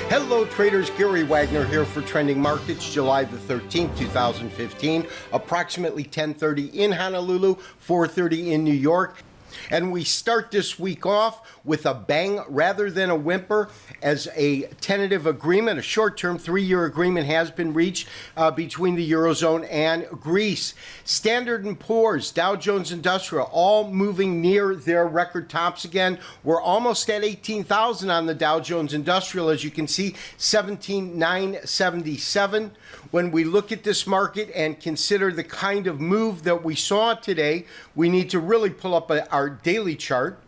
Hello traders, Gary Wagner here for Trending Markets, July the 13th, 2015, approximately 10:30 in Honolulu, 4:30 in New York. And we start this week off with a bang rather than a whimper, as a tentative agreement, a short-term 3-year agreement has been reached between the Eurozone and Greece. Standard & Poor's, Dow Jones Industrial, all moving near their record tops again. We're almost at 18,000 on the Dow Jones Industrial, as you can see, 17,977. When we look at this market and consider the kind of move that we saw today, we need to really pull up our daily chart.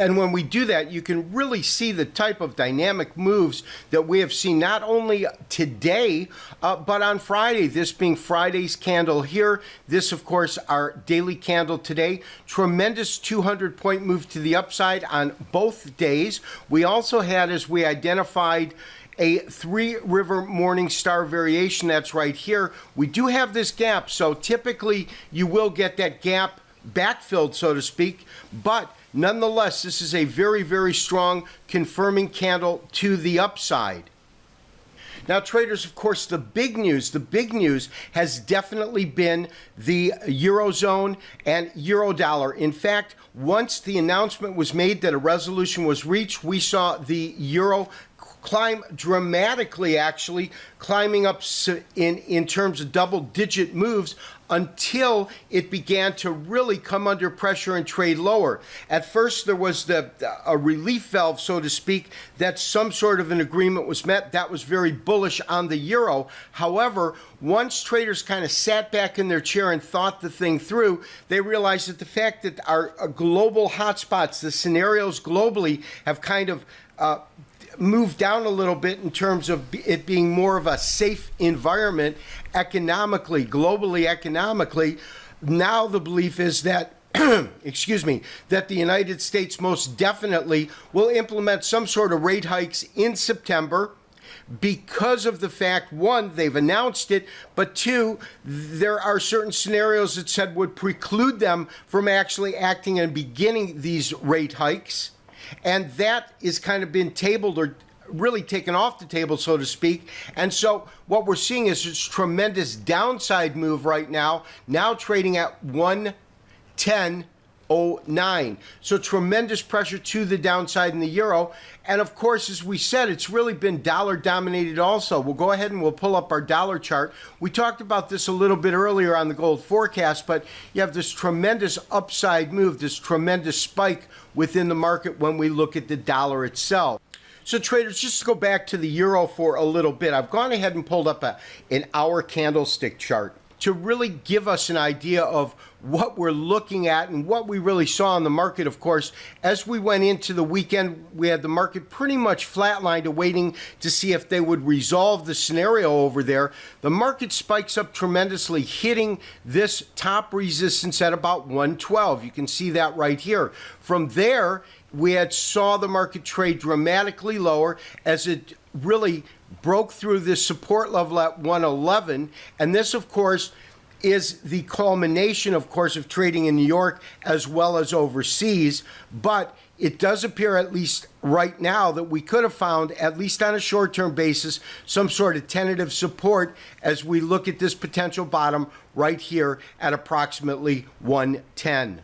And when we do that, you can really see the type of dynamic moves that we have seen not only today, but on Friday. This being Friday's candle here. This, of course, our daily candle today. Tremendous 200-point move to the upside on both days. We also had, as we identified, a three-river morning star variation. That's right here. We do have this gap, so typically you will get that gap backfilled, so to speak, but nonetheless, this is a very, very strong confirming candle to the upside. Now, traders, of course, the big news has definitely been the Eurozone and Eurodollar. In fact, once the announcement was made that a resolution was reached, we saw the Euro climb dramatically, actually climbing up in terms of double-digit moves until it began to really come under pressure and trade lower. At first, there was a relief valve, so to speak, that some sort of an agreement was met. That was very bullish on the euro. However, once traders kind of sat back in their chair and thought the thing through, they realized that the fact that our global hotspots, the scenarios globally, have kind of moved down a little bit in terms of it being more of a safe environment economically, globally economically. Now the belief is that excuse me, that the United States most definitely will implement some sort of rate hikes in September, because of the fact, one, they've announced it, but two, there are certain scenarios that said would preclude them from actually acting and beginning these rate hikes. And that is kind of been tabled, or really taken off the table, so to speak. And so what we're seeing is this tremendous downside move right now trading at 110.09. So tremendous pressure to the downside in the euro. And of course, as we said, it's really been dollar dominated also. We'll go ahead and we'll pull up our dollar chart. We talked about this a little bit earlier on the gold forecast, but you have this tremendous upside move, this tremendous spike within the market when we look at the dollar itself. So traders, just to go back to the euro for a little bit, I've gone ahead and pulled up an hour candlestick chart to really give us an idea of what we're looking at and what we really saw in the market. Of course, as we went into the weekend, we had the market pretty much flatlined, awaiting to see if they would resolve the scenario over there. The market spikes up tremendously, hitting this top resistance at about 112. You can see that right here. From there, we saw the market trade dramatically lower as it really broke through this support level at 111. And this, of course, is the culmination, of course, of trading in New York as well as overseas. But it does appear, at least right now, that we could have found, at least on a short-term basis, some sort of tentative support as we look at this potential bottom right here at approximately 110.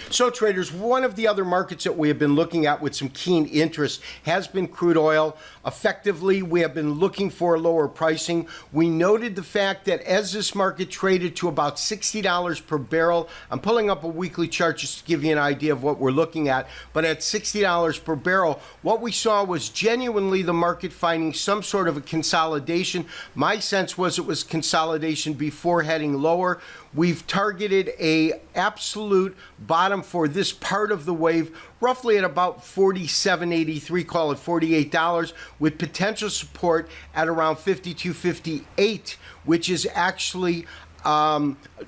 So traders, one of the other markets that we have been looking at with some keen interest has been crude oil. Effectively, we have been looking for lower pricing. We noted the fact that as this market traded to about $60 per barrel, I'm pulling up a weekly chart just to give you an idea of what we're looking at, but at $60 per barrel, what we saw was genuinely the market finding some sort of a consolidation. My sense was it was consolidation before heading lower. We've targeted a absolute bottom for this part of the wave roughly at about $47.83, call it $48, with potential support at around $52.58, which is actually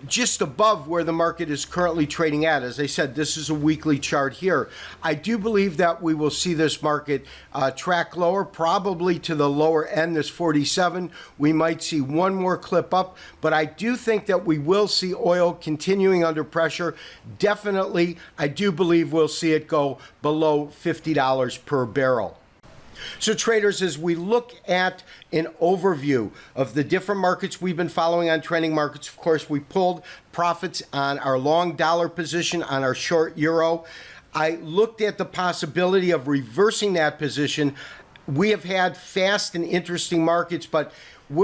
just above where the market is currently trading at. As I said, this is a weekly chart here. I do believe that we will see this market track lower, probably to the lower end, this 47. We might see one more clip up, but I do think that we will see oil continuing under pressure. Definitely, I do believe we'll see it go below $50 per barrel. So traders, as we look at an overview of the different markets we've been following on Trending Markets, of course, we pulled profits on our long dollar position, on our short euro. I looked at the possibility of reversing that position. We have had fast and interesting markets, but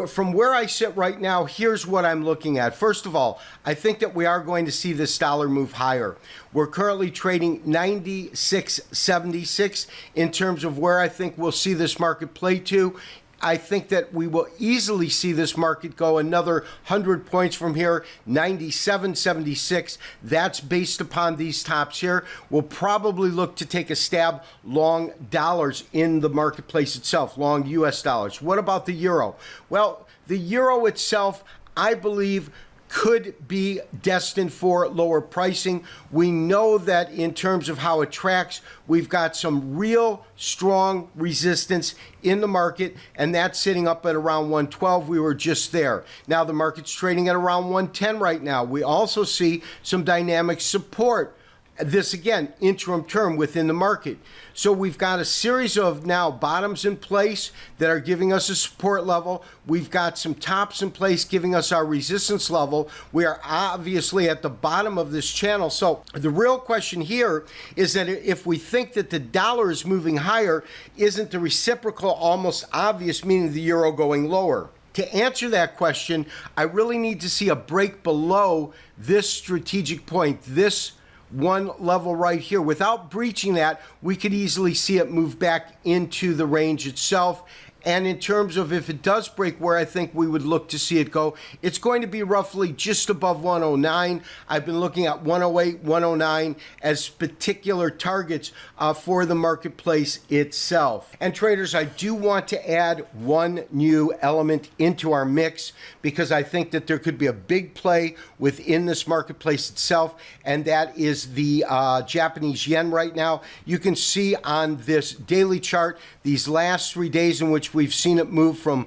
from where I sit right now, here's what I'm looking at. First of all, I think that we are going to see this dollar move higher. We're currently trading 96.76 in terms of where I think we'll see this market play to. I think that we will easily see this market go another 100 points from here, 97.76. That's based upon these tops here. We'll probably look to take a stab long dollars in the marketplace itself, long US dollars. What about the euro? Well, the euro itself, I believe, could be destined for lower pricing. We know that in terms of how it tracks, we've got some real strong resistance in the market, and that's sitting up at around 112. We were just there. Now the market's trading at around 110 right now. We also see some dynamic support. This, again, interim term within the market. So we've got a series of now bottoms in place that are giving us a support level. We've got some tops in place giving us our resistance level. We are obviously at the bottom of this channel. So the real question here is that if we think that the dollar is moving higher, isn't the reciprocal almost obvious, meaning the euro going lower? To answer that question, I really need to see a break below this strategic point, this one level right here. Without breaching that, we could easily see it move back into the range itself. And in terms of if it does break where I think we would look to see it go, it's going to be roughly just above 109. I've been looking at 108, 109 as particular targets for the marketplace itself. And traders, I do want to add one new element into our mix because I think that there could be a big play within this marketplace itself, and that is the Japanese yen right now. You can see on this daily chart these last 3 days in which we've seen it move from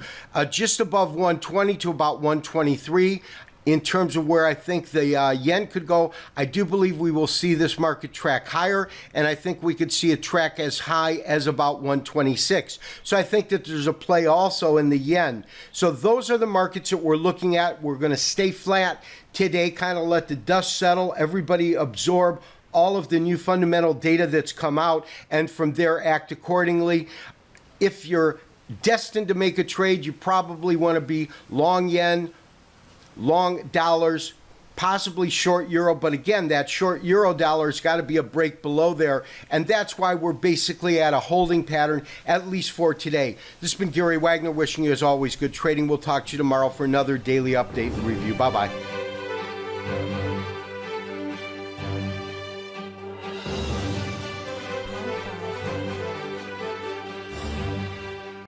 just above 120 to about 123. In terms of where I think the yen could go, I do believe we will see this market track higher, and I think we could see it track as high as about 126. So I think that there's a play also in the yen. So those are the markets that we're looking at. We're going to stay flat today, kind of let the dust settle, everybody absorb all of the new fundamental data that's come out, and from there act accordingly. If you're destined to make a trade, you probably want to be long yen, long dollars, possibly short euro. But again, that short euro dollar has got to be a break below there. And that's why we're basically at a holding pattern, at least for today. This has been Gary Wagner wishing you, as always, good trading. We'll talk to you tomorrow for another daily update and review. Bye-bye.